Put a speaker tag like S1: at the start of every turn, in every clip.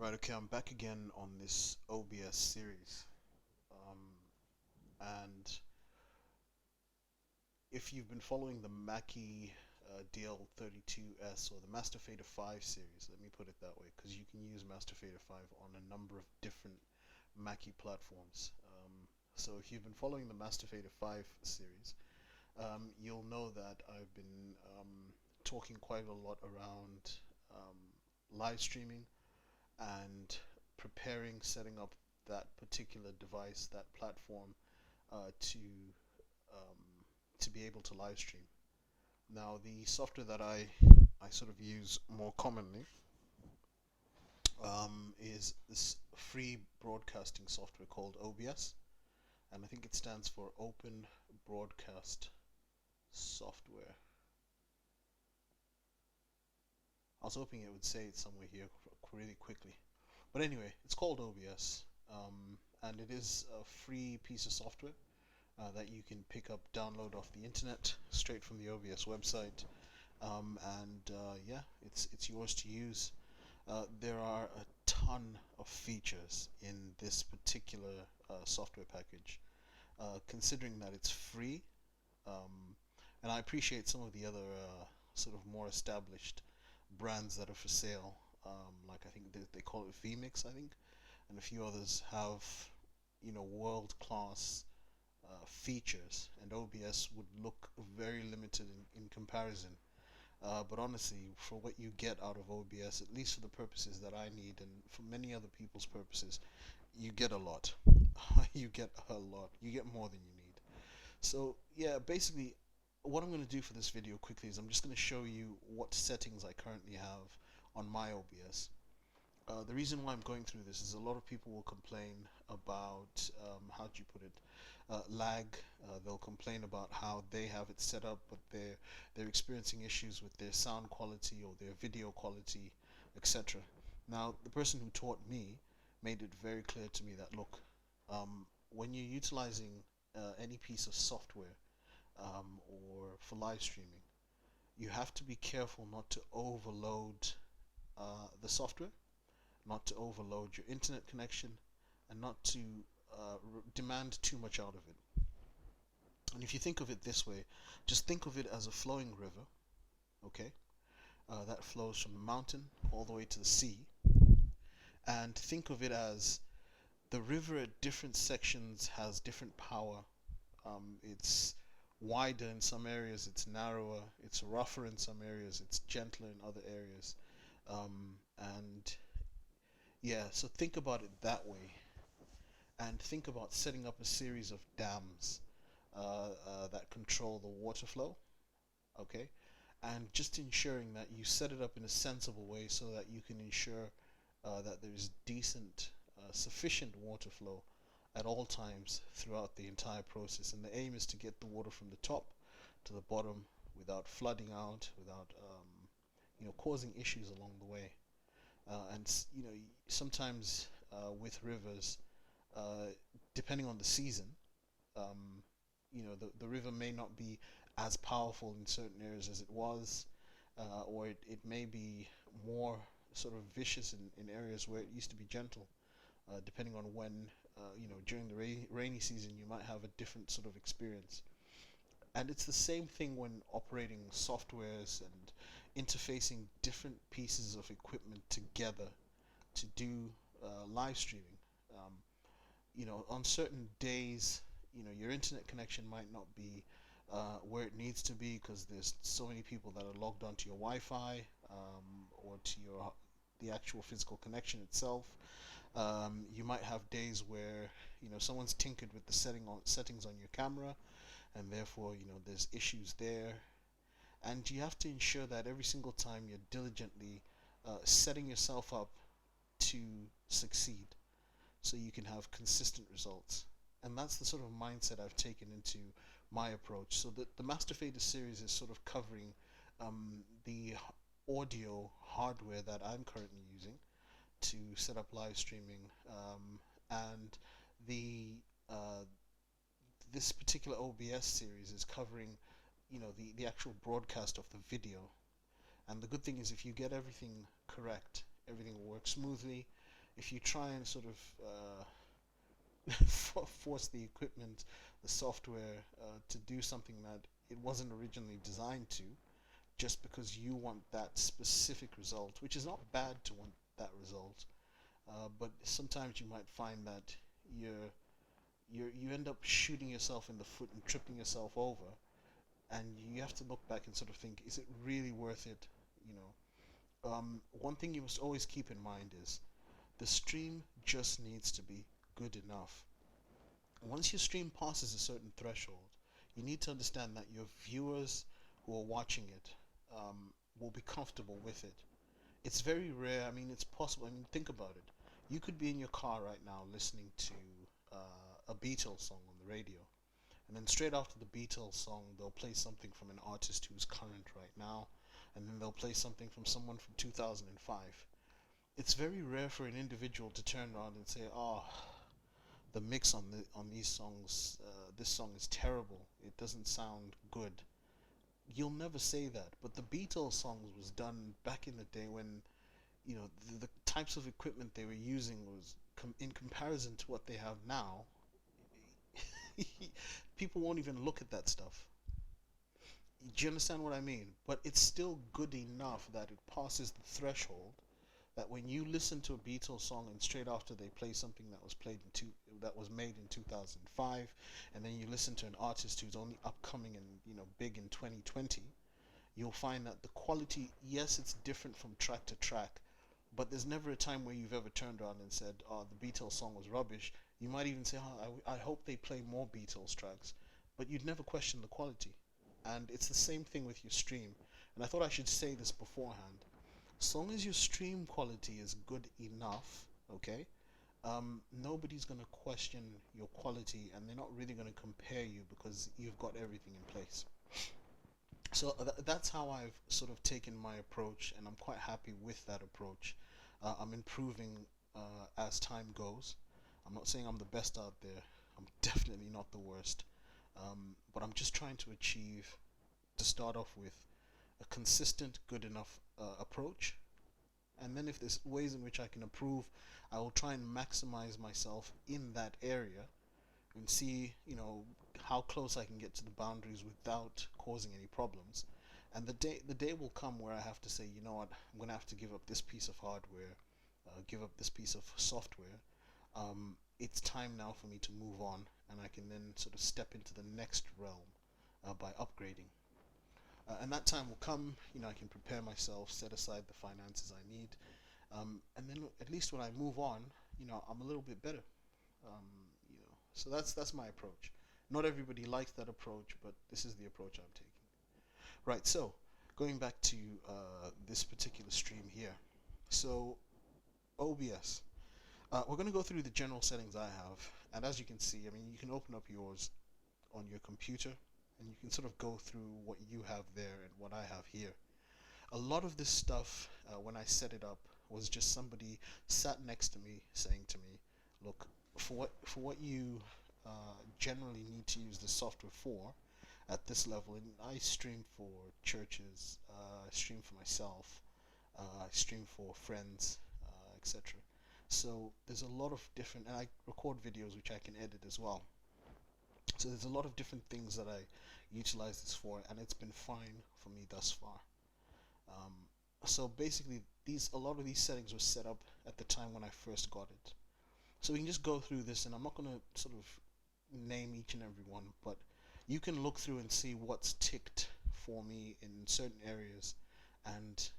S1: Right, okay, I'm back again on this OBS series. And if you've been following the Mackie DL32S or the Master Fader 5 series, let me put it that way, because you can use Master Fader 5 on a number of different Mackie platforms. So if you've been following the Master Fader 5 series, you'll know that I've been talking quite a lot around live streaming and preparing, setting up that particular device, that platform, uh, to um, to be able to live stream. Now, the software that I sort of use more commonly is this free broadcasting software called OBS, and I think it stands for Open Broadcast Software. I was hoping it would say it somewhere here really quickly, but anyway, it's called OBS, and it is a free piece of software that you can pick up, download off the internet, straight from the OBS website, and yeah, it's yours to use. There are a ton of features in this particular software package. Considering that it's free, um, and I appreciate some of the other sort of more established brands that are for sale, like I think they call it vMix, I think, and a few others have, world-class features, and OBS would look very limited in comparison. But honestly, for what you get out of OBS, at least for the purposes that I need and for many other people's purposes, you get a lot. You get a lot. You get more than you need. So yeah, basically, what I'm going to do for this video quickly is I'm just going to show you what settings I currently have on my OBS. The reason why I'm going through this is a lot of people will complain about, how do you put it, lag. They'll complain about how they have it set up, but they're experiencing issues with their sound quality or their video quality, etc. Now, the person who taught me made it very clear to me that, look, when you're utilizing any piece of software, or for live streaming, you have to be careful not to overload the software, not to overload your internet connection, and not to demand too much out of it. And if you think of it this way, just think of it as a flowing river, okay, that flows from the mountain all the way to the sea, and think of it as the river at different sections has different power. It's wider in some areas, it's narrower, it's rougher in some areas, it's gentler in other areas. And yeah, so think about it that way, and think about setting up a series of dams that control the water flow, okay? And just ensuring that you set it up in a sensible way so that you can ensure that there is decent, sufficient water flow at all times throughout the entire process. And the aim is to get the water from the top to the bottom without flooding out, without causing issues along the way. And sometimes with rivers, uh, depending on the season, the river may not be as powerful in certain areas as it was, or it may be more sort of vicious in areas where it used to be gentle. Depending on when, during the rainy season, you might have a different sort of experience. And it's the same thing when operating softwares and interfacing different pieces of equipment together to do live streaming. Um, on certain days, your internet connection might not be where it needs to be because there's so many people that are logged onto your Wi-Fi, or to the actual physical connection itself. You might have days where someone's tinkered with the settings on your camera, and therefore there's issues there. And you have to ensure that every single time you're diligently setting yourself up to succeed, so you can have consistent results. And that's the sort of mindset I've taken into my approach. So the Master Fader series is sort of covering the audio hardware that I'm currently using to set up live streaming, and the this particular OBS series is covering the actual broadcast of the video. And the good thing is, if you get everything correct, everything will work smoothly, if you try and sort of force the equipment, the software, to do something that it wasn't originally designed to, just because you want that specific result, which is not bad to want that result, but sometimes you might find that you're, you end up shooting yourself in the foot and tripping yourself over, and you have to look back and sort of think, is it really worth it? You know, one thing you must always keep in mind is the stream just needs to be good enough. Once your stream passes a certain threshold, you need to understand that your viewers who are watching it, will be comfortable with it. It's very rare. I mean, it's possible. I mean, think about it. You could be in your car right now listening to a Beatles song on the radio, and then straight after the Beatles song, they'll play something from an artist who's current right now, and then they'll play something from someone from 2005. It's very rare for an individual to turn around and say, "Oh, the mix on these songs, this song is terrible. It doesn't sound good." You'll never say that. But the Beatles songs was done back in the day when, the types of equipment they were using was in comparison to what they have now. People won't even look at that stuff. Do you understand what I mean? But it's still good enough that it passes the threshold that when you listen to a Beatles song and straight after they play something that was made in 2005, and then you listen to an artist who's only upcoming and big in 2020, you'll find that the quality, yes, it's different from track to track, but there's never a time where you've ever turned around and said, "Oh, the Beatles song was rubbish." You might even say, "Oh, I hope they play more Beatles tracks," but you'd never question the quality. And it's the same thing with your stream. And I thought I should say this beforehand. As long as your stream quality is good enough, okay, nobody's going to question your quality, and they're not really going to compare you because you've got everything in place. So that's how I've sort of taken my approach, and I'm quite happy with that approach. I'm improving as time goes. I'm not saying I'm the best out there. I'm definitely not the worst. But I'm just trying to achieve, to start off with, a consistent, good enough approach. And then if there's ways in which I can improve, I will try and maximize myself in that area and see, how close I can get to the boundaries without causing any problems. And the day will come where I have to say, you know what, I'm gonna have to give up this piece of hardware, give up this piece of software. It's time now for me to move on, and I can then sort of step into the next realm by upgrading. And that time will come. I can prepare myself, set aside the finances I need, and then at least when I move on, I'm a little bit better. So that's my approach. Not everybody likes that approach, but this is the approach I'm taking. Right. So going back to this particular stream here. So OBS. We're going to go through the general settings I have, and as you can see, I mean, you can open up yours on your computer, and you can sort of go through what you have there and what I have here. A lot of this stuff, when I set it up, was just somebody sat next to me saying to me, "Look, for what you generally need to use the software for at this level," and I stream for churches, I stream for myself, I stream for friends, etc. So there's a lot of different, and I record videos which I can edit as well. So there's a lot of different things that I utilize this for, and it's been fine for me thus far. Um, so basically, a lot of these settings were set up at the time when I first got it. So we can just go through this, and I'm not going to sort of name each and every one, but you can look through and see what's ticked for me in certain areas. And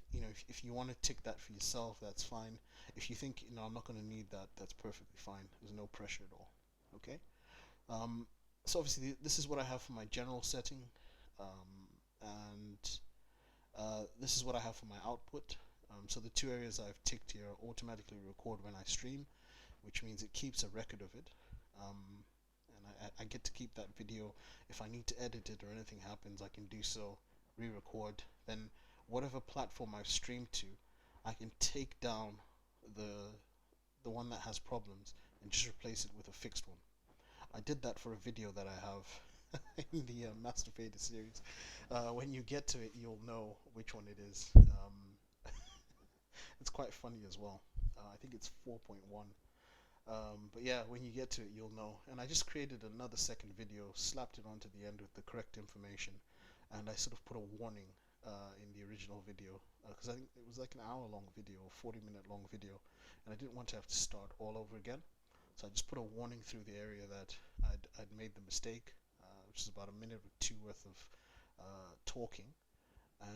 S1: if you want to tick that for yourself, that's fine. If you think I'm not going to need that, that's perfectly fine. There's no pressure at all. Okay. So obviously this is what I have for my general setting, and this is what I have for my output. So the two areas I've ticked here automatically record when I stream, which means it keeps a record of it, and I get to keep that video. If I need to edit it or anything happens, I can do so, re-record. Then whatever platform I've streamed to, I can take down the one that has problems and just replace it with a fixed one. I did that for a video that I have in the Master Fader series. When you get to it, you'll know which one it is. It's quite funny as well. I think it's 4.1. But yeah, when you get to it, you'll know. And I just created another second video, slapped it onto the end with the correct information, and I sort of put a warning in the original video because I think it was like an hour-long video, or 40-minute-long video, and I didn't want to have to start all over again. So I just put a warning through the area that I'd made the mistake, which is about a minute or two worth of talking,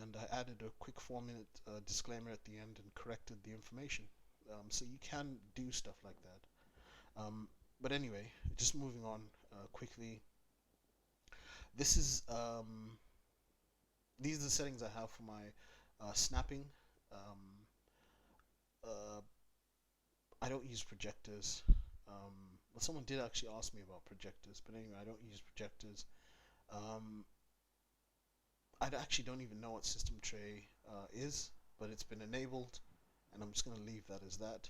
S1: and I added a quick 4-minute disclaimer at the end and corrected the information. So you can do stuff like that. But anyway, just moving on quickly. This is these are the settings I have for my snapping. Um, uh, I don't use projectors. Well, someone did actually ask me about projectors, but anyway, I don't use projectors. Um, I actually don't even know what system tray is, but it's been enabled, and I'm just going to leave that as that.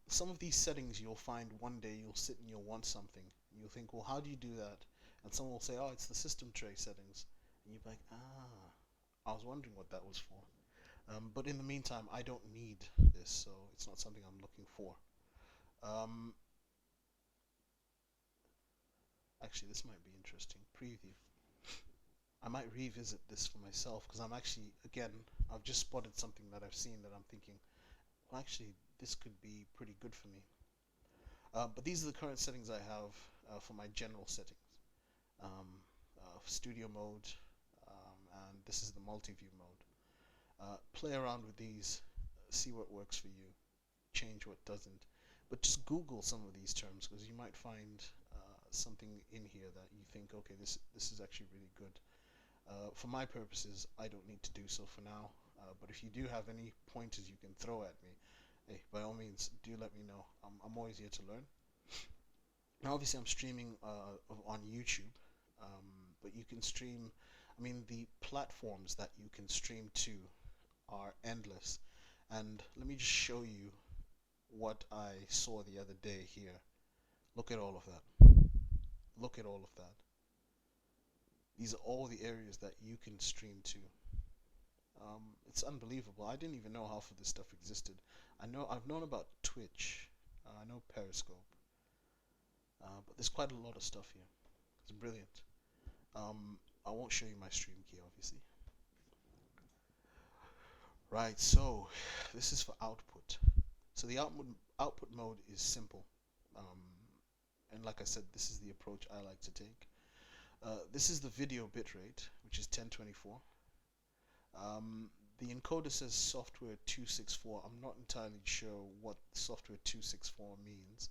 S1: Some of these settings you'll find one day you'll sit and you'll want something, and you'll think, well, how do you do that? And someone will say, oh, it's the system tray settings, and you'll be like, I was wondering what that was for. But in the meantime, I don't need this, so it's not something I'm looking for. Actually, this might be interesting. Preview. I might revisit this for myself because I'm actually, again, I've just spotted something that I've seen that I'm thinking, well, actually, this could be pretty good for me. But these are the current settings I have for my general settings. Studio mode, and this is the multi-view mode. Play around with these, see what works for you, change what doesn't. But just Google some of these terms because you might find something in here that you think, okay, this is actually really good. For my purposes, I don't need to do so for now. But if you do have any pointers you can throw at me, hey, by all means, do let me know. I'm always here to learn. Now, obviously, I'm streaming on YouTube, but you can stream. I mean, the platforms that you can stream to are endless. And let me just show you what I saw the other day here. Look at all of that. Look at all of that. These are all the areas that you can stream to. It's unbelievable. I didn't even know half of this stuff existed. I've known about Twitch. I know Periscope. But there's quite a lot of stuff here. It's brilliant. I won't show you my stream key, obviously. Right, so this is for output. So the output mode is simple. And like I said, this is the approach I like to take. This is the video bitrate, which is 1024. The encoder says software 264. I'm not entirely sure what software 264 means.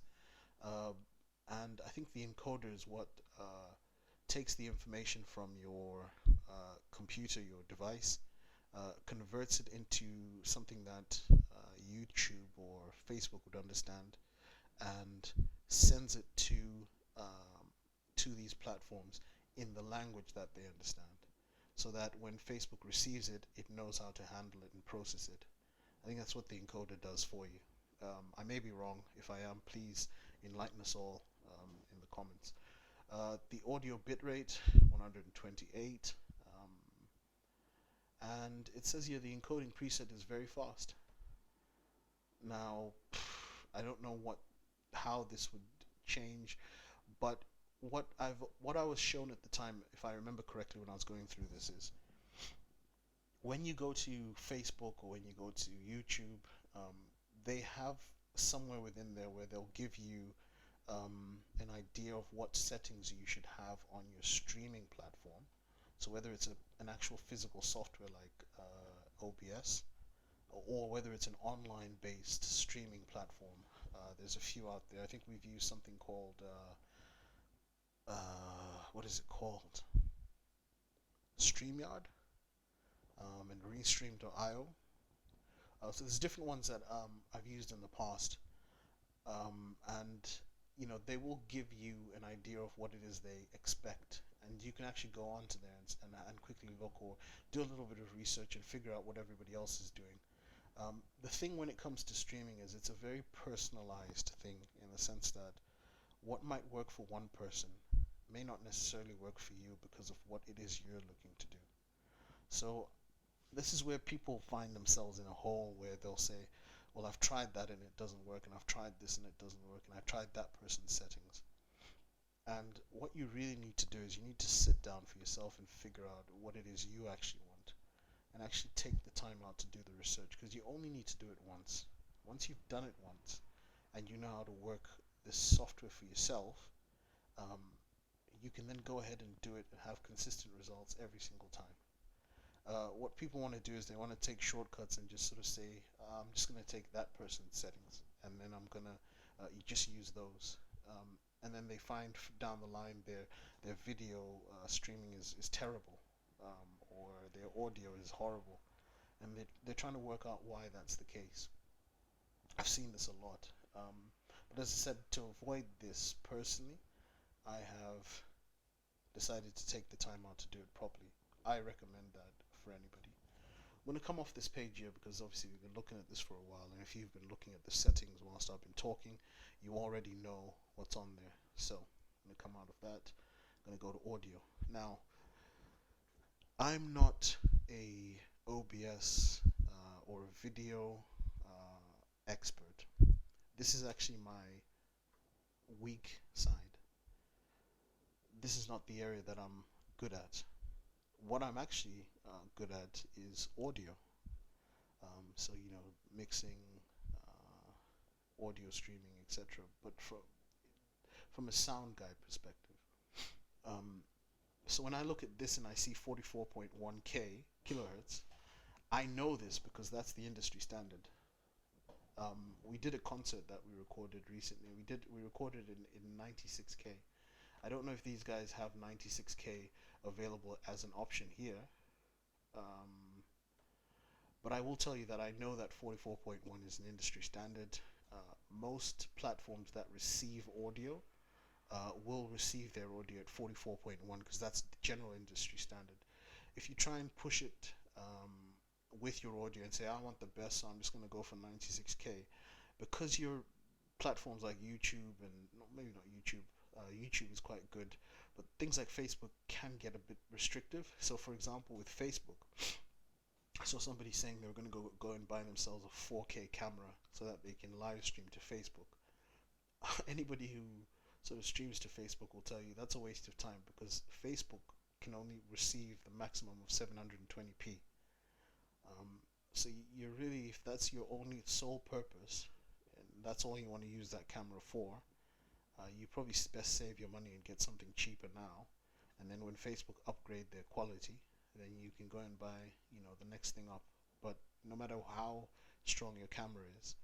S1: And I think the encoder is what takes the information from your computer, your device, converts it into something that YouTube or Facebook would understand, and sends it to these platforms in the language that they understand, so that when Facebook receives it, it knows how to handle it and process it. I think that's what the encoder does for you. I may be wrong. If I am, please enlighten us all in the comments. The audio bitrate 128, and it says here the encoding preset is very fast. Now, I don't know how this would change, but what I was shown at the time, if I remember correctly when I was going through this, is when you go to Facebook or when you go to YouTube, they have somewhere within there where they'll give you an idea of what settings you should have on your streaming platform. So whether it's an actual physical software like OBS, or whether it's an online-based streaming platform, there's a few out there. I think we've used something called what is it called? StreamYard, and Restream.io. So there's different ones that I've used in the past, and they will give you an idea of what it is they expect, and you can actually go onto there and quickly look or do a little bit of research and figure out what everybody else is doing. The thing when it comes to streaming is it's a very personalized thing, in the sense that what might work for one person may not necessarily work for you because of what it is you're looking to do. So this is where people find themselves in a hole where they'll say, well, I've tried that and it doesn't work, and I've tried this and it doesn't work, and I've tried that person's settings. And what you really need to do is you need to sit down for yourself and figure out what it is you actually want, and actually take the time out to do the research, because you only need to do it once. Once you've done it once and you know how to work this software for yourself, um, you can then go ahead and do it and have consistent results every single time. What people want to do is they want to take shortcuts and just sort of say, I'm just going to take that person's settings and then I'm going to just use those. And then they find down the line their video streaming is terrible, or their audio is horrible, and they're trying to work out why that's the case. I've seen this a lot. But as I said, to avoid this personally, I have decided to take the time out to do it properly. I recommend that for anybody. I'm going to come off this page here because obviously we've been looking at this for a while, and if you've been looking at the settings whilst I've been talking, you already know what's on there. So I'm going to come out of that. I'm going to go to audio. Now, I'm not a OBS or a video expert. This is actually my weak side. This is not the area that I'm good at. What I'm actually good at is audio. So mixing, audio streaming, etc. But from a sound guy perspective. So when I look at this and I see 44.1k kilohertz, I know this because that's the industry standard. We did a concert that we recorded recently. We recorded in 96k. I don't know if these guys have 96k available as an option here, but I will tell you that I know that 44.1 is an industry standard. Most platforms that receive audio will receive their audio at 44.1 because that's the general industry standard. If you try and push it with your audio and say, I want the best, so I'm just going to go for 96k, because your platforms like YouTube and maybe not YouTube, YouTube is quite good, but things like Facebook can get a bit restrictive. So for example, with Facebook, I saw somebody saying they were going to go and buy themselves a 4K camera so that they can live stream to Facebook. Anybody who sort of streams to Facebook will tell you that's a waste of time, because Facebook can only receive the maximum of 720p. So you're really, if that's your only sole purpose, and that's all you want to use that camera for, you probably best save your money and get something cheaper now, and then when Facebook upgrade their quality, then you can go and buy the next thing up. But no matter how strong your camera is,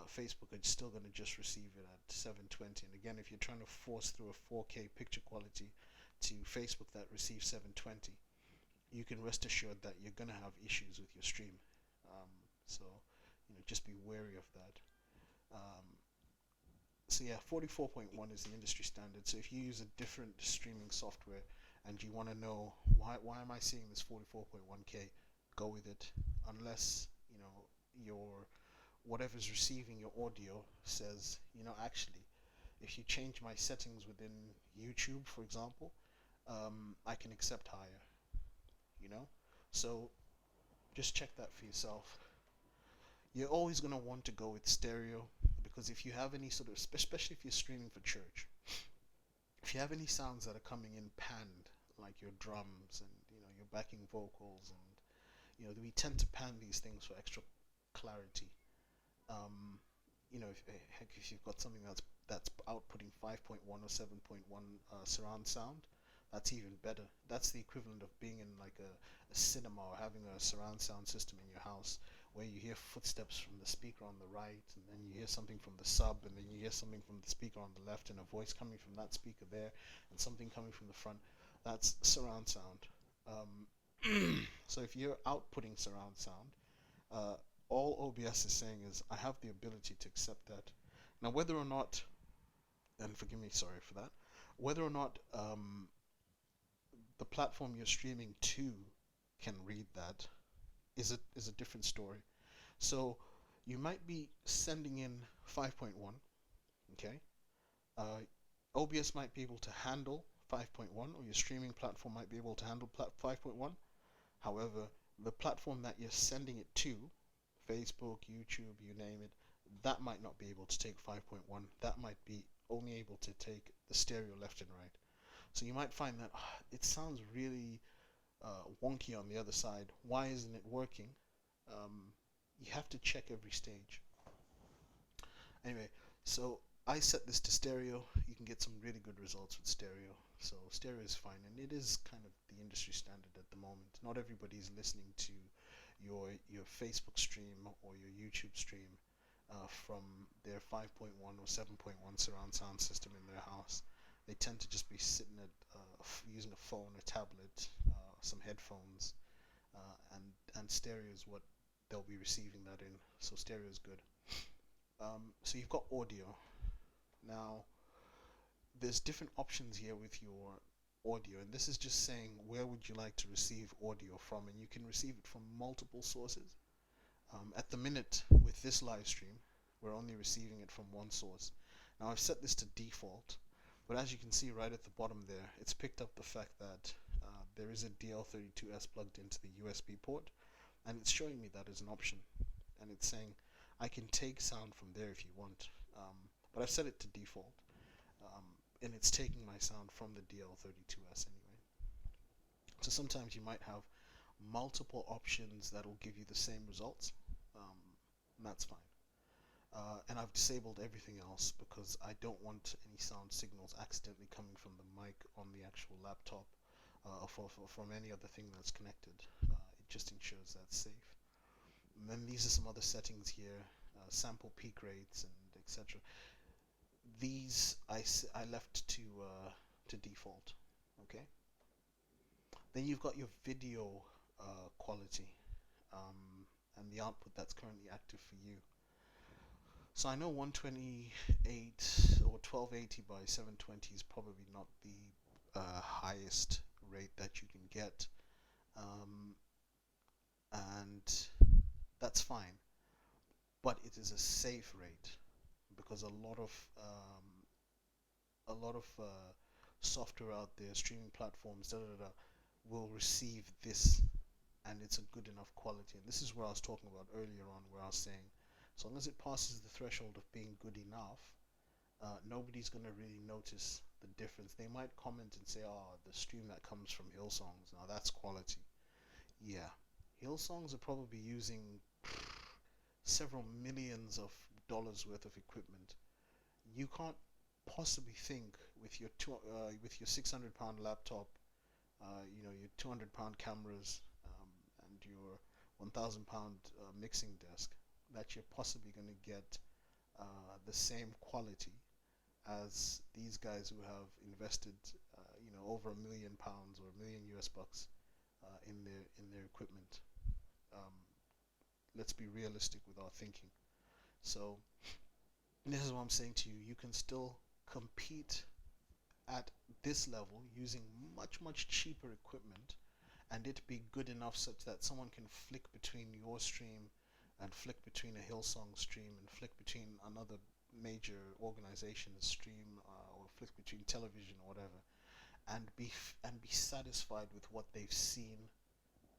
S1: Facebook is still going to just receive it at 720. And again, if you're trying to force through a 4K picture quality to Facebook that receives 720, you can rest assured that you're going to have issues with your stream. So just be wary of that. So yeah, 44.1 is the industry standard. So if you use a different streaming software and you want to know why am I seeing this 44.1k, go with it, unless your whatever's receiving your audio says, actually, if you change my settings within YouTube, for example, I can accept higher. So just check that for yourself. You're always going to want to go with stereo, because if you have any sort of, especially if you're streaming for church, if you have any sounds that are coming in panned, like your drums and your backing vocals, and we tend to pan these things for extra clarity. If you've got something that's outputting 5.1 or 7.1 surround sound, that's even better. That's the equivalent of being in like a cinema or having a surround sound system in your house, where you hear footsteps from the speaker on the right, and then you hear something from the sub, and then you hear something from the speaker on the left, and a voice coming from that speaker there, and something coming from the front. That's surround sound. So if you're outputting surround sound, all OBS is saying is, I have the ability to accept that. Now, whether or not, and forgive me, sorry for that, whether or not the platform you're streaming to can read that is a different story. So you might be sending in 5.1, okay? OBS might be able to handle 5.1, or your streaming platform might be able to handle 5.1. However, the platform that you're sending it to, Facebook, YouTube, you name it, that might not be able to take 5.1. That might be only able to take the stereo left and right. So you might find that it sounds really wonky on the other side. Why isn't it working? You have to check every stage. Anyway, so I set this to stereo. You can get some really good results with stereo. So stereo is fine, and it is kind of the industry standard at the moment. Not everybody is listening to your Facebook stream or your YouTube stream from their 5.1 or 7.1 surround sound system in their house. They tend to just be sitting at using a phone, a tablet, some headphones, and stereo is what they'll be receiving that in. So stereo is good. So you've got audio. Now, there's different options here with your audio, and this is just saying where would you like to receive audio from, and you can receive it from multiple sources. At the minute, with this live stream, we're only receiving it from one source. Now, I've set this to default, but as you can see right at the bottom there, it's picked up the fact that there is a DL32S plugged into the USB port, and it's showing me that as an option, and it's saying I can take sound from there if you want, but I've set it to default, and it's taking my sound from the DL32S anyway. So sometimes you might have multiple options that will give you the same results, and that's fine. And I've disabled everything else because I don't want any sound signals accidentally coming from the mic on the actual laptop or from any other thing that's connected. It just ensures that's safe. And then these are some other settings here, sample peak rates and etc. These I left to default. Okay. Then you've got your video quality and the output that's currently active for you. So I know 128 or 1280 by 720 is probably not the highest rate that you can get, and that's fine, but it is a safe rate because a lot of software out there, streaming platforms, will receive this, and it's a good enough quality. And this is where I was talking about earlier on, where I was saying, as long as it passes the threshold of being good enough, nobody's going to really notice the difference. They might comment and say, "Oh, the stream that comes from Hillsongs, now that's quality." Yeah, Hillsongs are probably using several millions of dollars worth of equipment. You can't possibly think with your with your 600-pound laptop, your 200-pound cameras, and your 1,000-pound mixing desk, that you're possibly going to get the same quality as these guys who have invested, over £1 million or $1 million in their equipment. Um, let's be realistic with our thinking. So this is what I'm saying to you. You can still compete at this level using much cheaper equipment, and it be good enough such that someone can flick between your stream and flick between a Hillsong stream and flick between another major organization's stream, or flick between television or whatever, and be satisfied with what they've seen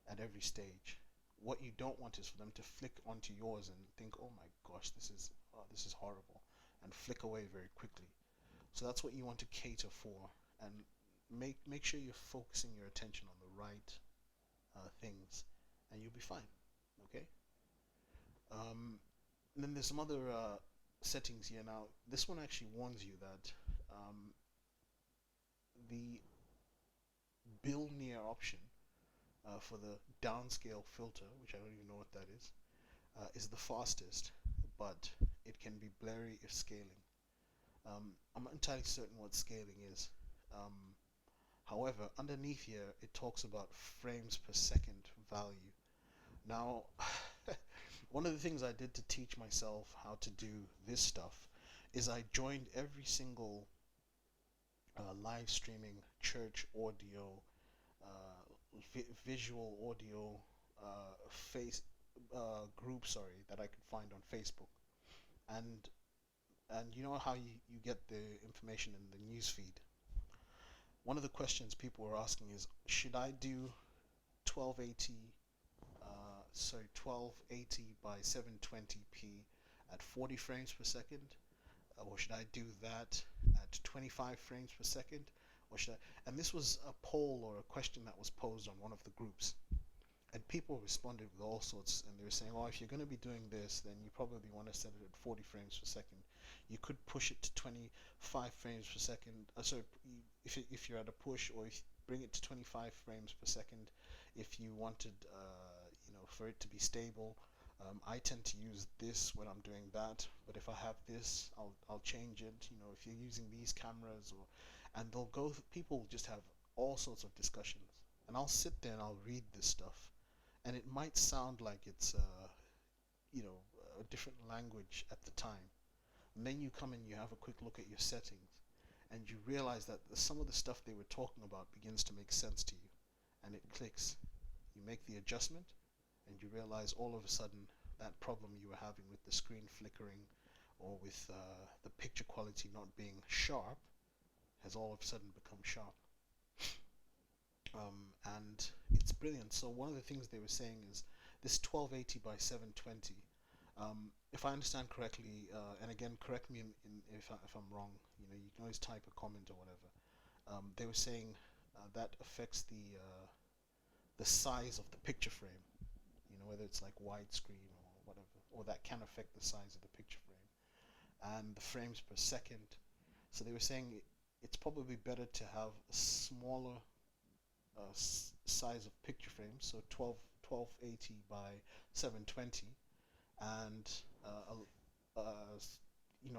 S1: at every stage. What you don't want is for them to flick onto yours and think, "Oh my gosh, this is horrible," and flick away very quickly. So that's what you want to cater for, and make sure you're focusing your attention on the right things, and you'll be fine. Okay. And then there's some other settings here. Now, this one actually warns you that the bill near option for the downscale filter, which I don't even know what that is the fastest, but it can be blurry if scaling. I'm not entirely certain what scaling is. However, underneath here, it talks about frames per second value. Now, one of the things I did to teach myself how to do this stuff is I joined every single live streaming church audio, visual audio face group, that I could find on Facebook, and you know how you get the information in the news feed. One of the questions people were asking is, should I do 1280 sorry, 1280 by 720p at 40 frames per second, or should I do that at 25 frames per second, or should I? And this was a poll or a question that was posed on one of the groups, and people responded with all sorts, and they were saying, oh, if you're going to be doing this, then you probably want to set it at 40 frames per second. You could push it to 25 frames per second. Sorry, if you're at a push, or if you bring it to 25 frames per second if you wanted, for it to be stable. I tend to use this when I'm doing that, but if I have this, I'll change it. If you're using these cameras, and people just have all sorts of discussions, and I'll sit there and I'll read this stuff, and it might sound like it's a different language at the time, and then you come and you have a quick look at your settings, and you realize that some of the stuff they were talking about begins to make sense to you, and it clicks. You make the adjustment, and you realize all of a sudden that problem you were having with the screen flickering, or with the picture quality not being sharp, has all of a sudden become sharp. And it's brilliant. So one of the things they were saying is this 1280 by 720. If I understand correctly, and again, correct me if I'm wrong. You can always type a comment or whatever. They were saying that affects the size of the picture frame. Whether it's like widescreen or whatever, or that can affect the size of the picture frame and the frames per second. So they were saying it's probably better to have a smaller size of picture frame, so 1280 by 720, and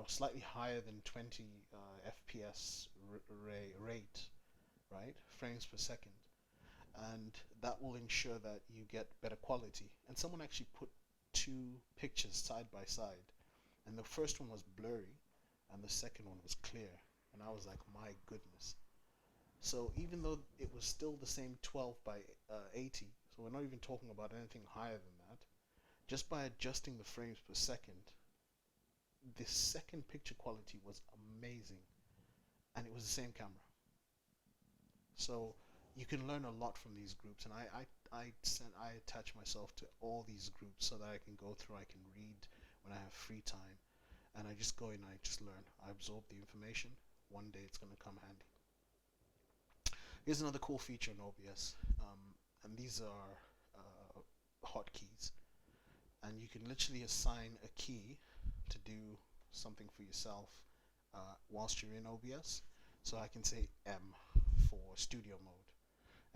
S1: slightly higher than 20 FPS rate, right? Frames per second, and that will ensure that you get better quality. And someone actually put two pictures side by side, and the first one was blurry, and the second one was clear, and I was like, my goodness. So even though it was still the same 12 by 80, so we're not even talking about anything higher than that, just by adjusting the frames per second, the second picture quality was amazing, and it was the same camera. So you can learn a lot from these groups, and I attach myself to all these groups so that I can go through, I can read when I have free time, and I just go in and I just learn. I absorb the information. One day it's going to come handy. Here's another cool feature in OBS, and these are hotkeys, and you can literally assign a key to do something for yourself whilst you're in OBS. So I can say M for studio mode,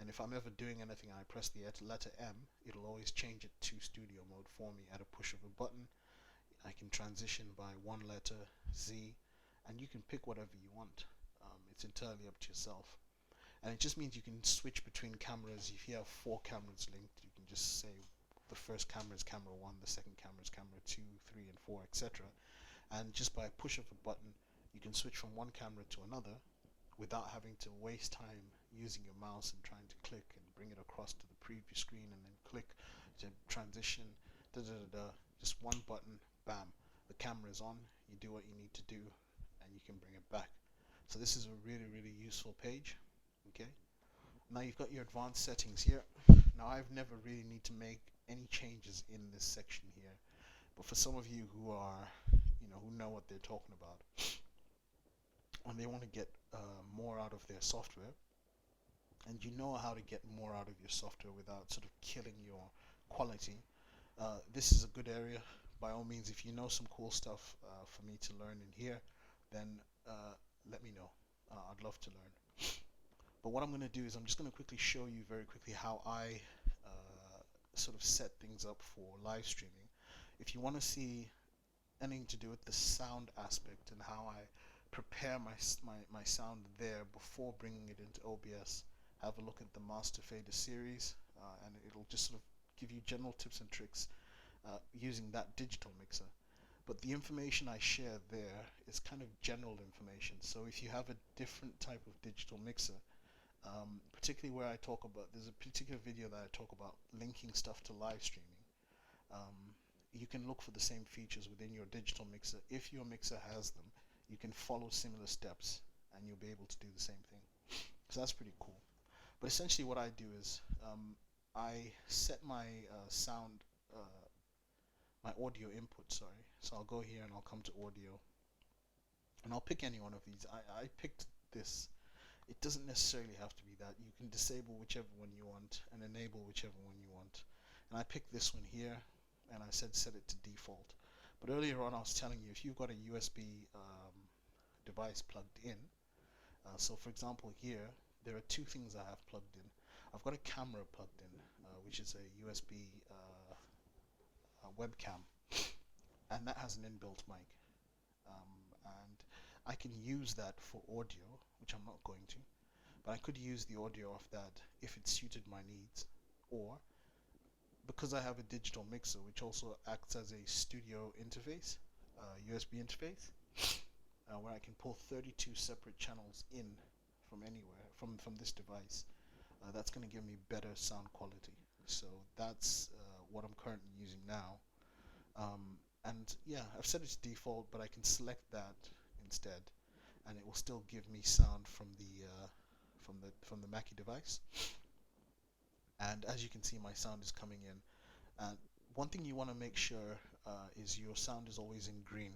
S1: and if I'm ever doing anything and I press the letter M, it'll always change it to studio mode for me at a push of a button. I can transition by one letter, Z, and you can pick whatever you want. It's entirely up to yourself. And it just means you can switch between cameras. If you have 4 cameras linked, you can just say the first camera is camera 1, the second camera is camera 2, 3, and 4, etc. And just by a push of a button, you can switch from one camera to another without having to waste time using your mouse and trying to click and bring it across to the preview screen and then click to transition. Just one button, bam, the camera is on. You do what you need to do, and you can bring it back. So this is a really, really useful page. Okay, now you've got your advanced settings here. Now I've never really need to make any changes in this section here, but for some of you who are, who know what they're talking about, and they want to get more out of their software, and you know how to get more out of your software without sort of killing your quality, this is a good area. By all means, if you know some cool stuff for me to learn in here, then let me know. I'd love to learn. But what I'm going to do is I'm just going to quickly show you very quickly how I sort of set things up for live streaming. If you want to see anything to do with the sound aspect and how I prepare my sound there before bringing it into OBS, have a look at the Master Fader series, and it'll just sort of give you general tips and tricks using that digital mixer. But the information I share there is kind of general information. So if you have a different type of digital mixer, particularly where I talk about, there's a particular video that I talk about linking stuff to live streaming. You can look for the same features within your digital mixer. If your mixer has them, you can follow similar steps and you'll be able to do the same thing. So that's pretty cool. But essentially what I do is I set my sound, my audio input, sorry. So I'll go here and I'll come to audio, and I'll pick any one of these. I picked this. It doesn't necessarily have to be that. You can disable whichever one you want and enable whichever one you want. And I picked this one here, and I said set it to default. But earlier on I was telling you, if you've got a USB device plugged in, so for example here, there are two things I have plugged in. I've got a camera plugged in, which is a USB webcam, and that has an inbuilt mic. And I can use that for audio, which I'm not going to, but I could use the audio of that if it suited my needs, or because I have a digital mixer which also acts as a studio interface, USB interface, where I can pull 32 separate channels in from anywhere, from this device. That's going to give me better sound quality. So that's what I'm currently using now. And yeah, I've set it to default, but I can select that instead, and it will still give me sound from the Mackie device. And as you can see, my sound is coming in. And one thing you want to make sure is your sound is always in green.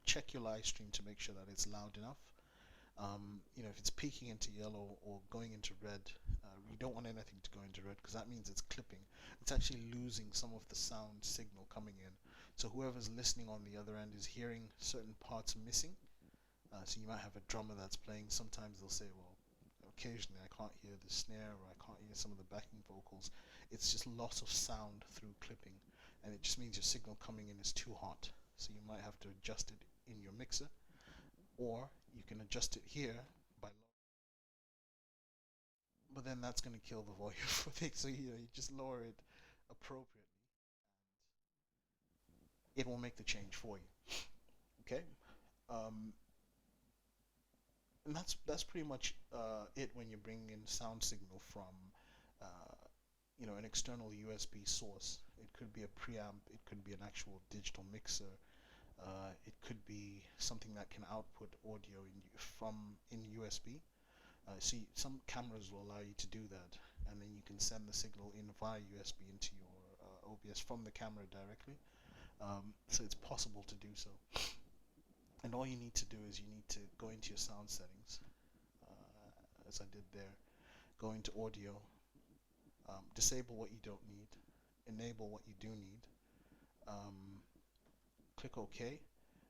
S1: Check your live stream to make sure that it's loud enough. If it's peaking into yellow or going into red, you don't want anything to go into red, because that means it's clipping. It's actually losing some of the sound signal coming in. So whoever's listening on the other end is hearing certain parts missing. So you might have a drummer that's playing. Sometimes they'll say, well, occasionally I can't hear the snare, or I can't hear some of the backing vocals. It's just loss of sound through clipping, and it just means your signal coming in is too hot. So you might have to adjust it in your mixer, or you can adjust it here by, but then that's going to kill the volume for things. So you just lower it appropriately, it will make the change for you. Okay, um, and that's pretty much it when you're bringing in sound signal from an external USB source. It could be a preamp, it could be an actual digital mixer, it could be something that can output audio in USB. See, some cameras will allow you to do that, and then you can send the signal in via USB into your OBS from the camera directly. So it's possible to do so. And all you need to do is you need to go into your sound settings, as I did there. Go into audio, disable what you don't need, enable what you do need, click OK,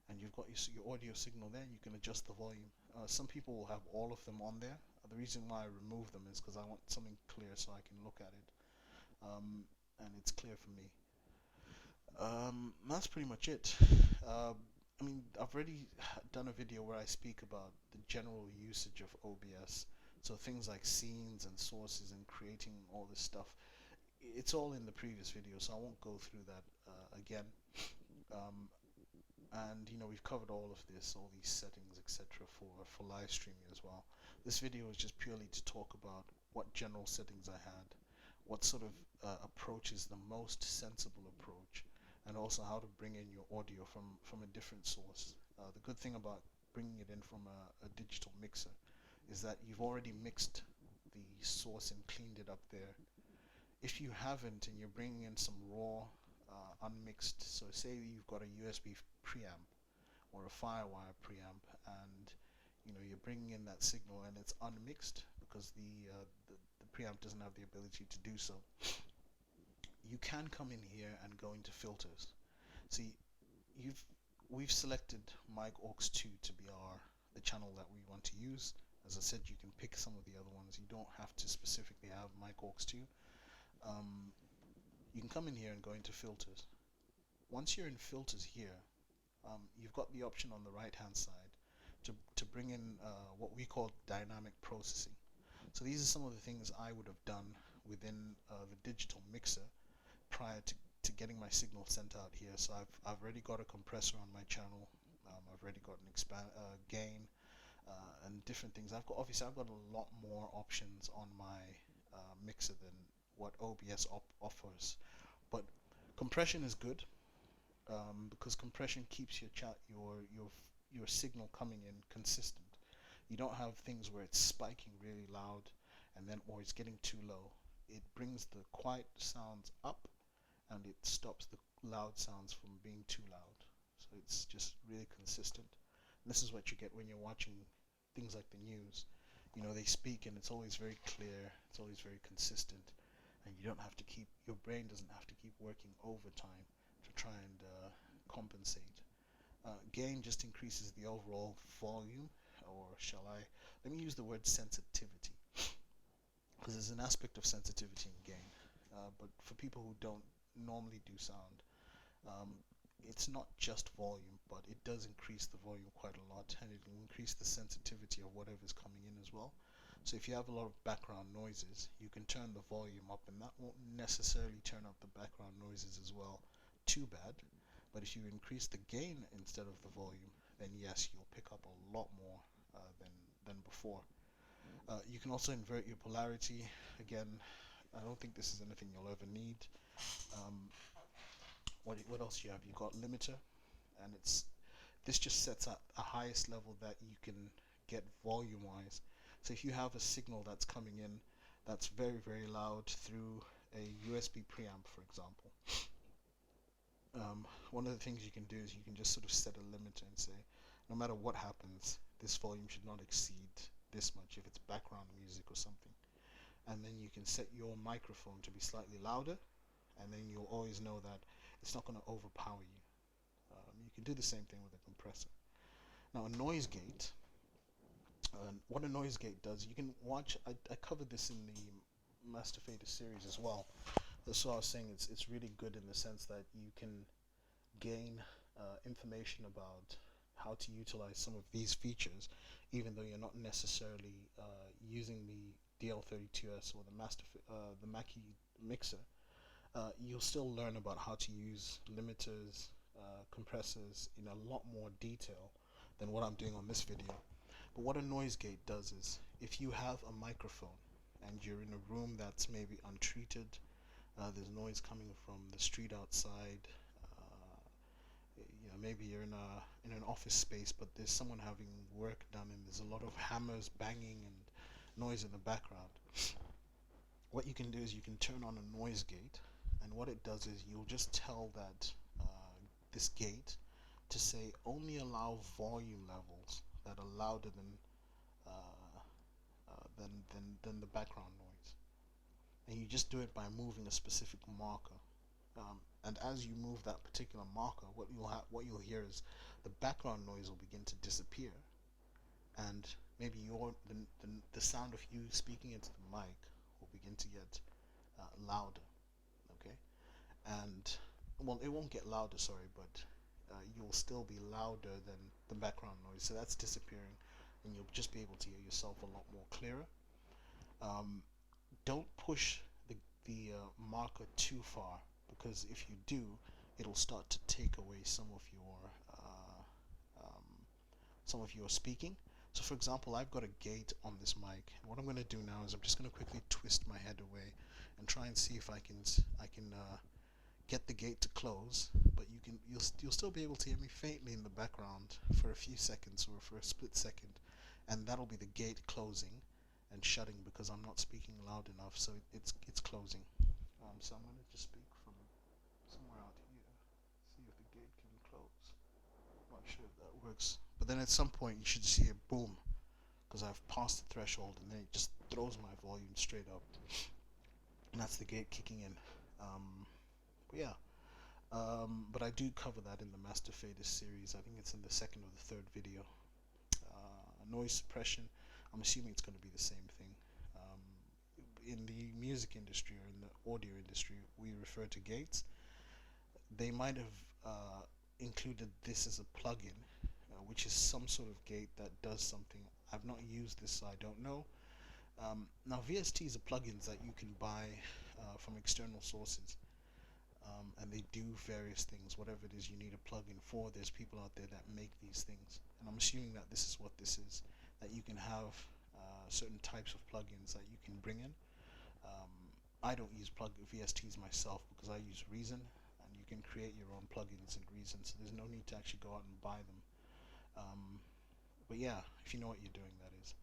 S1: and you've got your audio signal there. You can adjust the volume. Some people will have all of them on there. The reason why I remove them is because I want something clear so I can look at it, and it's clear for me. That's pretty much it. I mean, I've already done a video where I speak about the general usage of OBS. So things like scenes and sources and creating all this stuff. It's all in the previous video, so I won't go through that again. And we've covered all of this, all these settings, etc. for live streaming as well. This video is just purely to talk about what general settings I had, what sort of approach is the most sensible approach, and also how to bring in your audio from a different source. The good thing about bringing it in from a digital mixer is that you've already mixed the source and cleaned it up there. If you haven't and you're bringing in some raw unmixed, so say you've got a USB preamp or a Firewire preamp, and you're bringing in that signal and it's unmixed because the preamp doesn't have the ability to do so, you can come in here and go into filters. See, we've selected mic aux 2 to be the channel that we want to use. As I said, you can pick some of the other ones. You don't have to specifically have mic aux 2. You can come in here and go into filters. Once you're in filters here, you've got the option on the right hand side to bring in what we call dynamic processing. So these are some of the things I would have done within the digital mixer prior to getting my signal sent out here. So I've already got a compressor on my channel. I've already got an gain and different things. Obviously I've got a lot more options on my mixer than what OBS offers, but compression is good because compression keeps your signal coming in consistent. You don't have things where it's spiking really loud or it's getting too low. it brings the quiet sounds up and it stops the loud sounds from being too loud. So it's just really consistent. And this is what you get when you're watching things like the news. You know, they speak and it's always very clear, it's always very consistent, and you don't have to keep, your brain doesn't have to keep working overtime to try and compensate. Gain just increases the overall volume, or shall I, let me use the word sensitivity, because there's an aspect of sensitivity in gain. But for people who don't normally do sound, um, it's not just volume, but it does increase the volume quite a lot, and it will increase the sensitivity of whatever's coming in as well. So if you have a lot of background noises, you can turn the volume up, and that won't necessarily turn up the background noises as well too bad. But if you increase the gain instead of the volume, then yes, you'll pick up a lot more than before. You can also invert your polarity. Again, I don't think this is anything you'll ever need. Um, what else do you have? You've got limiter, and this just sets at a highest level that you can get volume wise. So if you have a signal that's coming in that's very, very loud through a USB preamp, for example, one of the things you can do is you can just sort of set a limiter and say, no matter what happens, this volume should not exceed this much if it's background music or something. And then you can set your microphone to be slightly louder, and then you'll always know that it's not going to overpower you. You can do the same thing with a compressor. Now, a noise gate, what a noise gate does, you can watch, I covered this in the Master Fader series as well. That's what I was saying, it's really good in the sense that you can gain information about how to utilize some of these features, even though you're not necessarily using the DL32S or the Mackie mixer. You'll still learn about how to use limiters, compressors in a lot more detail than what I'm doing on this video. But what a noise gate does is, if you have a microphone and you're in a room that's maybe untreated, there's noise coming from the street outside, you know, maybe you're in an office space, but there's someone having work done and there's a lot of hammers banging and noise in the background. What you can do is you can turn on a noise gate, and what it does is you'll just tell that this gate to say only allow volume levels that are louder than the background noise, and you just do it by moving a specific marker. And as you move that particular marker, what you'll hear is the background noise will begin to disappear, and maybe the sound of you speaking into the mic will begin to get louder. Okay, and well, it won't get louder, sorry, but you'll still be louder than the background noise. So that's disappearing, and you'll just be able to hear yourself a lot more clearer. Don't push the marker too far, because if you do, it'll start to take away some of your speaking. So for example, I've got a gate on this mic, and what I'm going to do now is I'm just going to quickly twist my head away and try and see if I can get the gate to close, but you'll still be able to hear me faintly in the background for a few seconds or for a split second, and that'll be the gate closing and shutting because I'm not speaking loud enough, so it's closing. So I'm going to just speak from somewhere out here, see if the gate can close. Not sure if that works, but then at some point you should see a boom, because I've passed the threshold, and then it just throws my volume straight up, and that's the gate kicking in. But yeah, but I do cover that in the Master Fader series. I think it's in the second or the third video. Noise suppression, I'm assuming it's going to be the same thing. In the music industry or in the audio industry, we refer to gates. They might have included this as a plugin, which is some sort of gate that does something. I've not used this, so I don't know. Now, VSTs are plugins that you can buy from external sources, and they do various things. Whatever it is you need a plugin for, there's people out there that make these things, and I'm assuming that this is what this is, that you can have certain types of plugins that you can bring in. I don't use VSTs myself because I use Reason, and you can create your own plugins in Reason, so there's no need to actually go out and buy them. But yeah, if you know what you're doing, that is.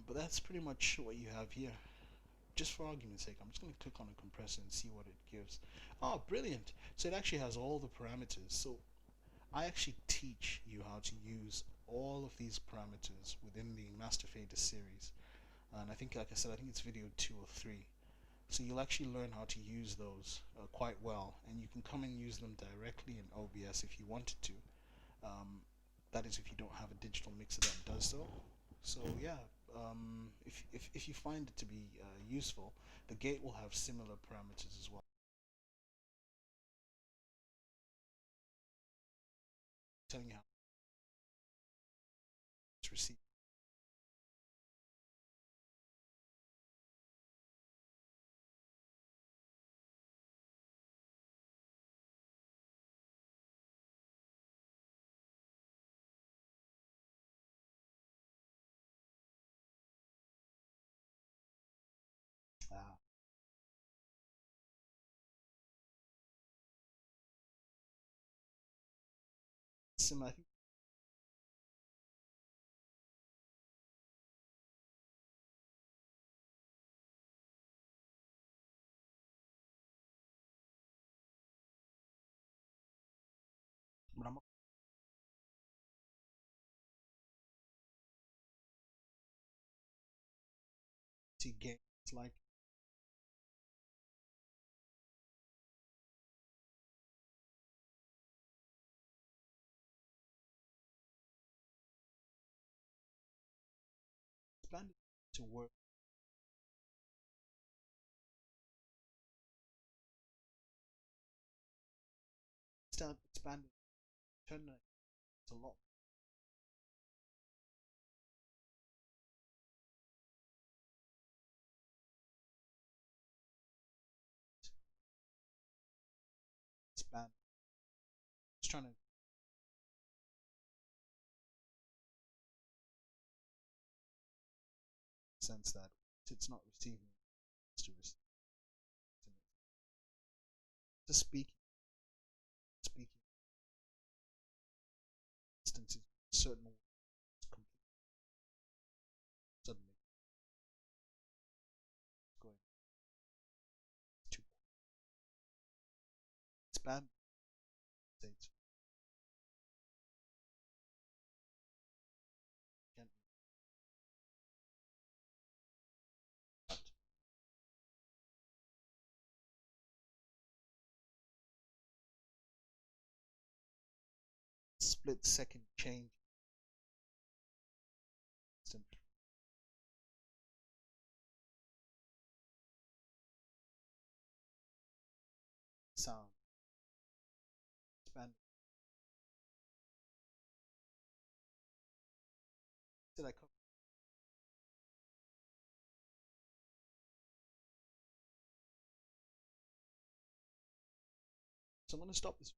S1: But that's pretty much what you have here. just for argument's sake, I'm just going to click on a compressor and see what it gives. Oh, brilliant. So it actually has all the parameters. So I actually teach you how to use all of these parameters within the Master Fader series. And I think, like I said, I think it's video 2 or 3. So you'll actually learn how to use those quite well, and you can come and use them directly in OBS if you wanted to. Um, that is if you don't have a digital mixer that does so. So yeah, if you find it to be useful, the gate will have similar parameters as well. Telling you how it's received. Ah, similar. I think, but I'm to get it's like expanded to work. Start expanding. Turn it a lot. Expand. Just trying to sense that it's not receiving. It's to receive. Just speaking instances, certain words completely suddenly going to expand states gently out. Split second change instant sound expand. Did I cover? So I'm going to stop this